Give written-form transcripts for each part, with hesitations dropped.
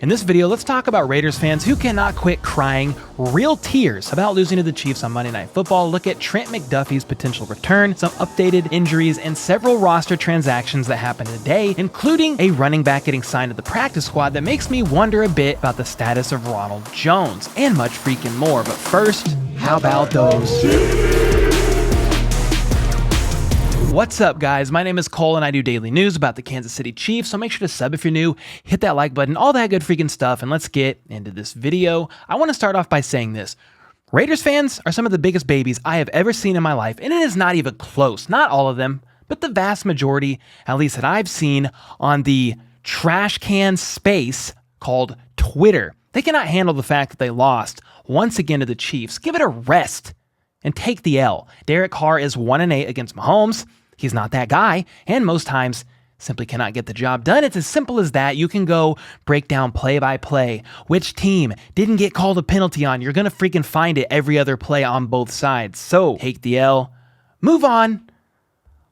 In this video, let's talk about Raiders fans who cannot quit crying real tears about losing to the Chiefs on Monday Night Football, look at Trent McDuffie's potential return, some updated injuries, and several roster transactions that happened today, including a running back getting signed to the practice squad that makes me wonder a bit about the status of Ronald Jones, and much freaking more. But first, how about those? What's up, guys? My name is Colin. I do daily news about the Kansas City Chiefs, so make sure to sub if you're new, hit that like button, all that good freaking stuff, and let's get into this video. I want to start off by saying this. Raiders fans are some of the biggest babies I have ever seen in my life, and it is not even close. Not all of them, but the vast majority, at least that I've seen on the trash can space called Twitter. They cannot handle the fact that they lost once again to the Chiefs. Give it a rest and take the L. Derek Carr is 1-8 against Mahomes. He's not that guy, and most times simply cannot get the job done. It's as simple as that. You can go break down play by play. Which team didn't get called a penalty on? You're going to freaking find it every other play on both sides. So take the L. Move on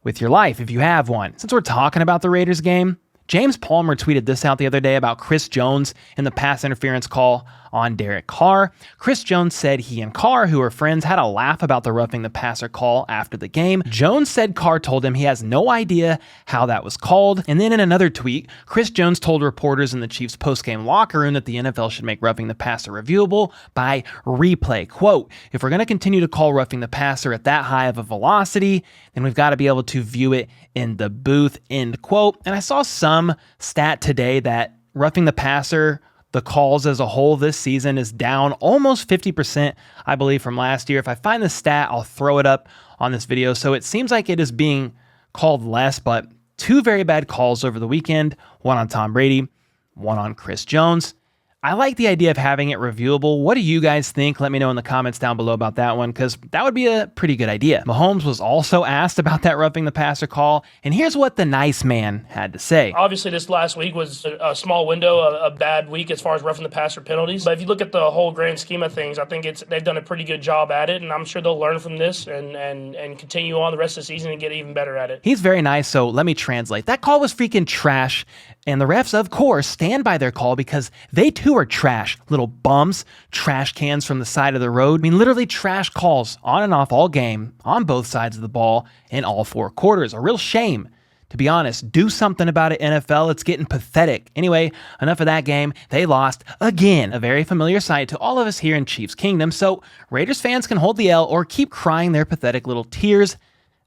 with your life if you have one. Since we're talking about the Raiders game, James Palmer tweeted this out the other day about Chris Jones and the pass interference call on Derek Carr. Chris Jones said he and Carr, who are friends, had a laugh about the roughing the passer call after the game. Jones said Carr told him he has no idea how that was called. And then in another tweet, Chris Jones told reporters in the Chiefs post-game locker room that the NFL should make roughing the passer reviewable by replay. Quote, if we're going to continue to call roughing the passer at that high of a velocity, then we've got to be able to view it in the booth, end quote. And I saw some stat today that roughing the passer, the calls as a whole this season, is down almost 50%, I believe, from last year. If I find the stat, I'll throw it up on this video. So it seems like it is being called less, but two very bad calls over the weekend, one on Tom Brady, one on Chris Jones. I like the idea of having it reviewable. What do you guys think? Let me know in the comments down below about that one, because that would be a pretty good idea. Mahomes was also asked about that roughing the passer call, and here's what the nice man had to say. Obviously, this last week was a small window, a bad week as far as roughing the passer penalties. But if you look at the whole grand scheme of things, I think they've done a pretty good job at it, and I'm sure they'll learn from this and continue on the rest of the season and get even better at it. He's very nice, so let me translate. That call was freaking trash, and the refs, of course, stand by their call because they too are trash. Little bums, trash cans from the side of the road. I mean, literally trash calls on and off all game, on both sides of the ball, in all four quarters. A real shame, to be honest. Do something about it, NFL. It's getting pathetic. Anyway, enough of that game. They lost again, a very familiar sight to all of us here in Chiefs Kingdom. So Raiders fans can hold the L or keep crying their pathetic little tears.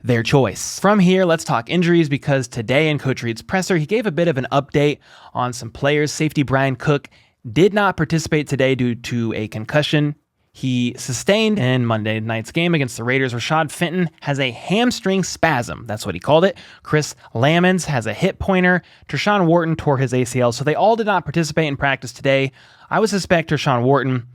Their choice. From here, let's talk injuries, because today in Coach Reid's presser, he gave a bit of an update on some players. Safety Brian Cook did not participate today due to a concussion he sustained in Monday night's game against the Raiders. Rashad Fenton has a hamstring spasm. That's what he called it. Chris Lamons has a hip pointer. Tershawn Wharton tore his ACL. So they all did not participate in practice today. I would suspect Tershawn Wharton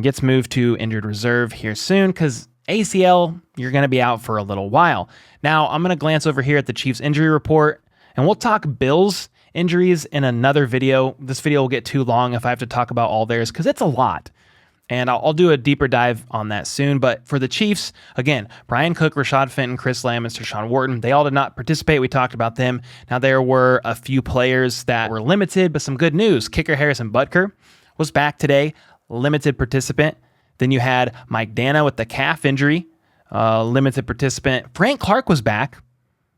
gets moved to injured reserve here soon, because ACL, you're going to be out for a little while. Now, I'm going to glance over here at the Chiefs injury report, and we'll talk Bills injuries in another video. This video will get too long if I have to talk about all theirs, because it's a lot. And I'll do a deeper dive on that soon. But for the Chiefs, again, Brian Cook, Rashad Fenton, Chris Lamons, Tershawn Wharton, they all did not participate. We talked about them. Now, there were a few players that were limited, but some good news. Kicker Harrison Butker was back today, limited participant. Then you had Mike Dana with the calf injury, limited participant. Frank Clark was back.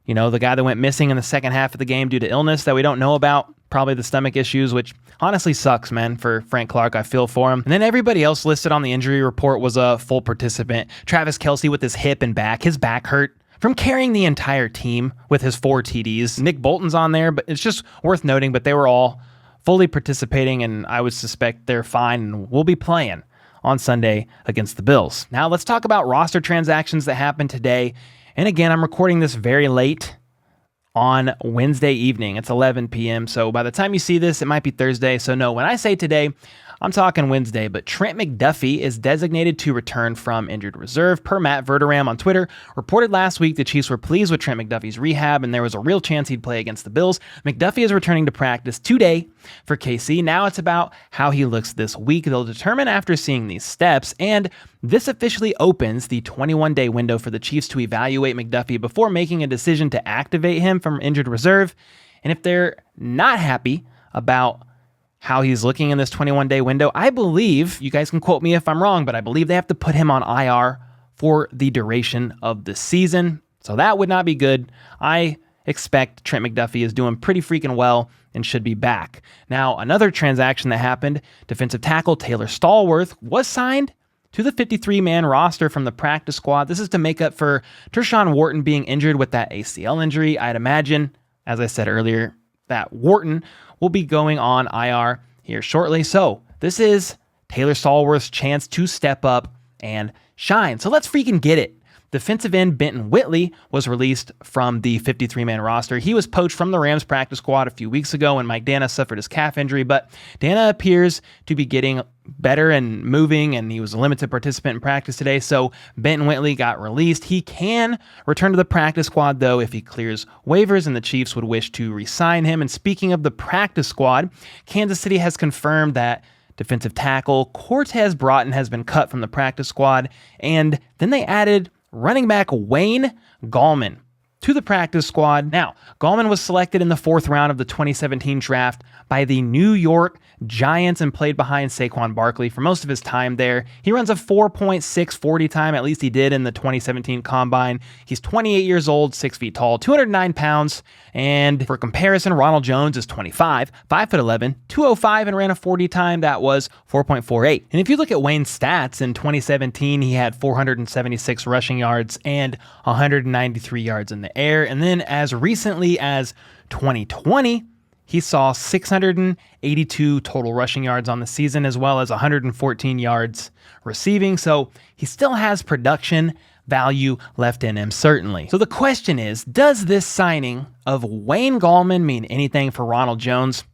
You know, the guy that went missing in the second half of the game due to illness that we don't know about, probably the stomach issues, which honestly sucks, man, for Frank Clark. I feel for him. And then everybody else listed on the injury report was a full participant. Travis Kelce with his hip and back. His back hurt from carrying the entire team with his 4 TDs. Nick Bolton's on there, but it's just worth noting, but they were all fully participating, and I would suspect they're fine and will be playing on Sunday against the Bills. Now let's talk about roster transactions that happened today. And again, I'm recording this very late on Wednesday evening. It's 11 p.m. So by the time you see this, it might be Thursday. So no, when I say today, I'm talking Wednesday, but Trent McDuffie is designated to return from injured reserve. Per Matt Verderam on Twitter, reported last week the Chiefs were pleased with Trent McDuffie's rehab, and there was a real chance he'd play against the Bills. McDuffie is returning to practice today for KC. Now it's about how he looks this week. They'll determine after seeing these steps, and this officially opens the 21-day window for the Chiefs to evaluate McDuffie before making a decision to activate him from injured reserve. And if they're not happy about how he's looking in this 21-day window. I believe, you guys can quote me if I'm wrong, but I believe they have to put him on IR for the duration of the season. So that would not be good. I expect Trent McDuffie is doing pretty freaking well and should be back. Now, another transaction that happened, defensive tackle Taylor Stallworth was signed to the 53-man roster from the practice squad. This is to make up for Tershawn Wharton being injured with that ACL injury. I'd imagine, as I said earlier, that Wharton will be going on IR here shortly. So this is Taylor Stallworth's chance to step up and shine. So let's freaking get it. Defensive end Benton Whitley was released from the 53-man roster. He was poached from the Rams practice squad a few weeks ago when Mike Dana suffered his calf injury, but Dana appears to be getting better and moving, and he was a limited participant in practice today, so Benton Whitley got released. He can return to the practice squad, though, if he clears waivers, and the Chiefs would wish to re-sign him. And speaking of the practice squad, Kansas City has confirmed that defensive tackle Cortez Broughton has been cut from the practice squad, and then they added running back Wayne Gallman to the practice squad. Now, Gallman was selected in the 4th round of the 2017 draft by the New York Giants and played behind Saquon Barkley for most of his time there. He runs a 4.6 40 time, at least he did in the 2017 Combine. He's 28 years old, 6 feet tall, 209 pounds, and for comparison, Ronald Jones is 25, 5'11", 205, and ran a 40 time that was 4.48. And if you look at Wayne's stats, in 2017, he had 476 rushing yards and 193 yards in the air, and then as recently as 2020, he saw 682 total rushing yards on the season, as well as 114 yards receiving. So he still has production value left in him, certainly. So the question is, does this signing of Wayne Gallman mean anything for Ronald Jones?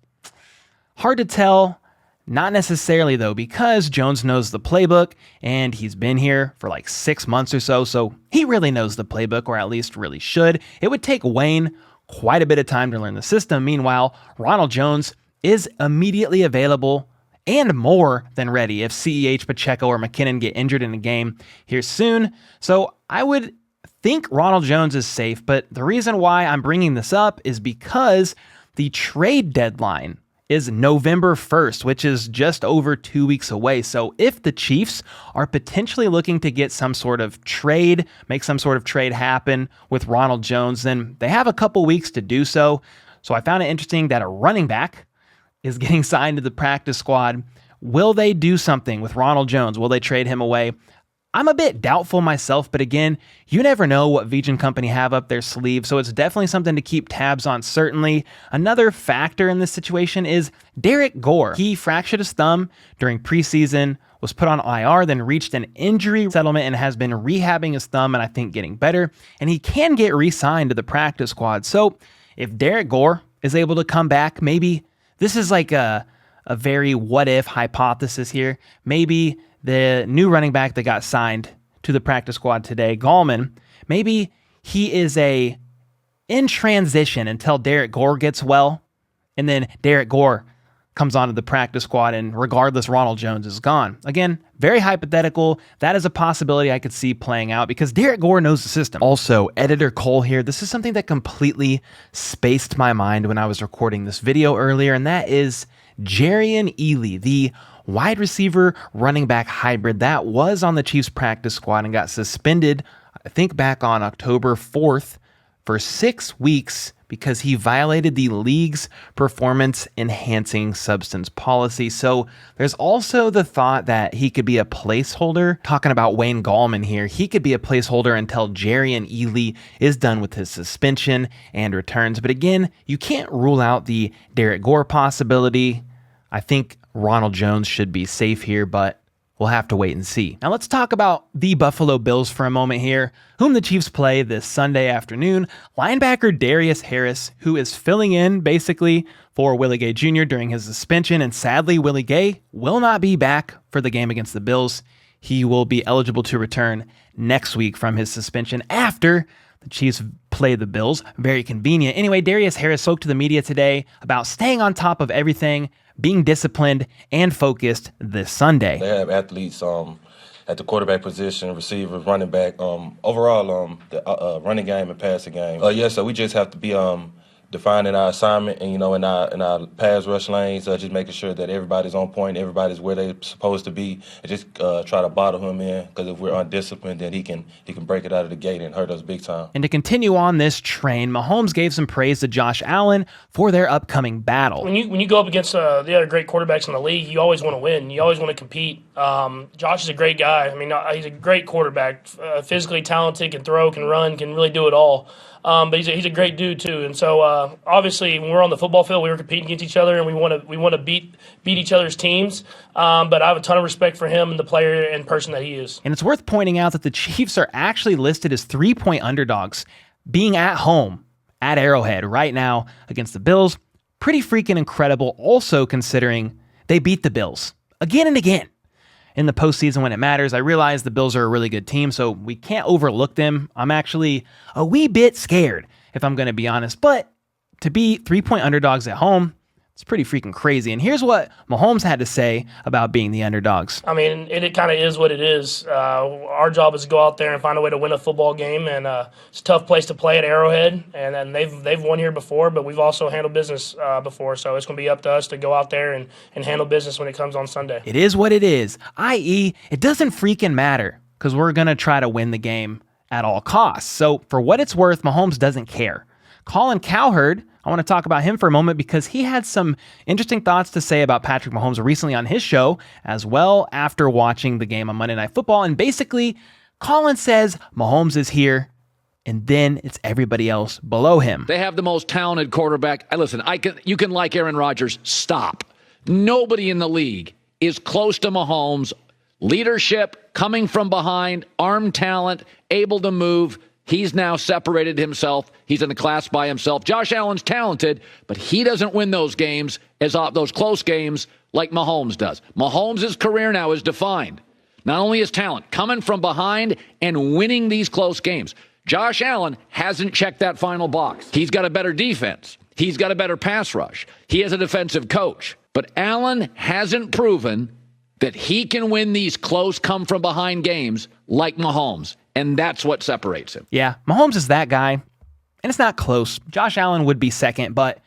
Hard to tell. Not necessarily, though, because Jones knows the playbook, and he's been here for like 6 months or so he really knows the playbook, or at least really should. It would take Wayne quite a bit of time to learn the system. Meanwhile, Ronald Jones is immediately available and more than ready if CEH, Pacheco, or McKinnon get injured in a game here soon. So I would think Ronald Jones is safe, but the reason why I'm bringing this up is because the trade deadline is November 1st, which is just over 2 weeks away. So if the Chiefs are potentially looking to get some sort of trade, make some sort of trade happen with Ronald Jones, then they have a couple weeks to do so. So I found it interesting that a running back is getting signed to the practice squad. Will they do something with Ronald Jones? Will they trade him away? I'm a bit doubtful myself, but again, you never know what Veach and company have up their sleeve, so it's definitely something to keep tabs on, certainly. Another factor in this situation is Derek Gore. He fractured his thumb during preseason, was put on IR, then reached an injury settlement and has been rehabbing his thumb and I think getting better, and he can get re-signed to the practice squad. So if Derek Gore is able to come back, maybe this is like a very what-if hypothesis here. Maybe the new running back that got signed to the practice squad today, Gallman, maybe he is in transition until Derek Gore gets well, and then Derek Gore comes onto the practice squad, and regardless, Ronald Jones is gone. Again, very hypothetical. That is a possibility I could see playing out because Derek Gore knows the system. Also, Editor Cole here. This is something that completely spaced my mind when I was recording this video earlier, and that is Jerrion Ealy, the wide receiver running back hybrid that was on the Chiefs practice squad and got suspended, I think back on October 4th for 6 weeks because he violated the league's performance enhancing substance policy. So there's also the thought that he could be a placeholder. Talking about Wayne Gallman here, he could be a placeholder until Jerrion Ealy is done with his suspension and returns. But again, you can't rule out the Derek Gore possibility. I think Ronald Jones should be safe here, but we'll have to wait and see. Now let's talk about the Buffalo Bills for a moment here, whom the Chiefs play this Sunday afternoon. Linebacker Darius Harris, who is filling in basically for Willie Gay Jr. during his suspension, and sadly Willie Gay will not be back for the game against the Bills. He will be eligible to return next week from his suspension after the Chiefs play the Bills. Very convenient. Anyway, Darius Harris spoke to the media today about staying on top of everything, being disciplined and focused this Sunday. They have athletes at the quarterback position, receivers, running back, overall the running game and passing game. So we just have to be defining our assignment and, in our pass rush lanes, just making sure that everybody's on point, everybody's where they're supposed to be, and just try to bottle him in, because if we're undisciplined, then he can break it out of the gate and hurt us big time. And to continue on this train, Mahomes gave some praise to Josh Allen for their upcoming battle. When you go up against the other great quarterbacks in the league, you always want to win. You always want to compete. Josh is a great guy. I mean, he's a great quarterback, physically talented, can throw, can run, can really do it all. But he's a great dude too. And so obviously, when we're on the football field, we were competing against each other, and we want to beat each other's teams. But I have a ton of respect for him and the player and person that he is. And it's worth pointing out that the Chiefs are actually listed as 3-point underdogs, being at home at Arrowhead right now against the Bills. Pretty freaking incredible, also considering they beat the Bills again and again in the postseason when it matters. I realize the Bills are a really good team, so we can't overlook them. I'm actually a wee bit scared, if I'm going to be honest. But to be 3-point underdogs at home, it's pretty freaking crazy. And here's what Mahomes had to say about being the underdogs. I mean, it kind of is what it is. Our job is to go out there and find a way to win a football game, and it's a tough place to play at Arrowhead. And they've won here before, but we've also handled business before, so it's going to be up to us to go out there and handle business when it comes on Sunday. It is what it is, i.e., it doesn't freaking matter, because we're going to try to win the game at all costs. So for what it's worth, Mahomes doesn't care. Colin Cowherd, I want to talk about him for a moment because he had some interesting thoughts to say about Patrick Mahomes recently on his show as well after watching the game on Monday Night Football. And basically, Colin says Mahomes is here, and then it's everybody else below him. They have the most talented quarterback. Listen, you can like Aaron Rodgers. Stop. Nobody in the league is close to Mahomes. Leadership, coming from behind, arm talent, able to move. He's now separated himself. He's in a class by himself. Josh Allen's talented, but he doesn't win those games, those close games, like Mahomes does. Mahomes' career now is defined. Not only his talent, coming from behind and winning these close games. Josh Allen hasn't checked that final box. He's got a better defense. He's got a better pass rush. He has a defensive coach. But Allen hasn't proven that he can win these close come-from-behind games like Mahomes. And that's what separates him. Yeah, Mahomes is that guy, and it's not close. Josh Allen would be second, but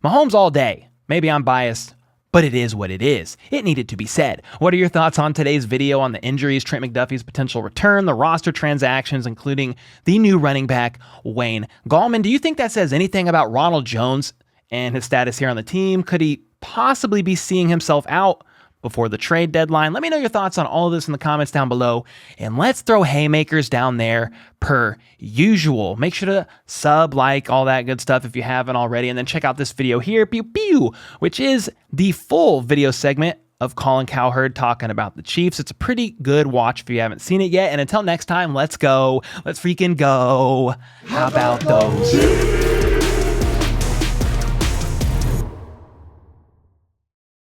Mahomes all day. Maybe I'm biased, but it is what it is. It needed to be said. What are your thoughts on today's video on the injuries, Trent McDuffie's potential return, the roster transactions, including the new running back, Wayne Gallman? Do you think that says anything about Ronald Jones and his status here on the team? Could he possibly be seeing himself out before the trade deadline? Let me know your thoughts on all of this in the comments down below, and let's throw haymakers down there per usual. Make sure to sub, like, all that good stuff if you haven't already, and then check out this video here, pew pew, which is the full video segment of Colin Cowherd talking about the Chiefs. It's a pretty good watch if you haven't seen it yet, and until next time, let's go. Let's freaking go. How about those?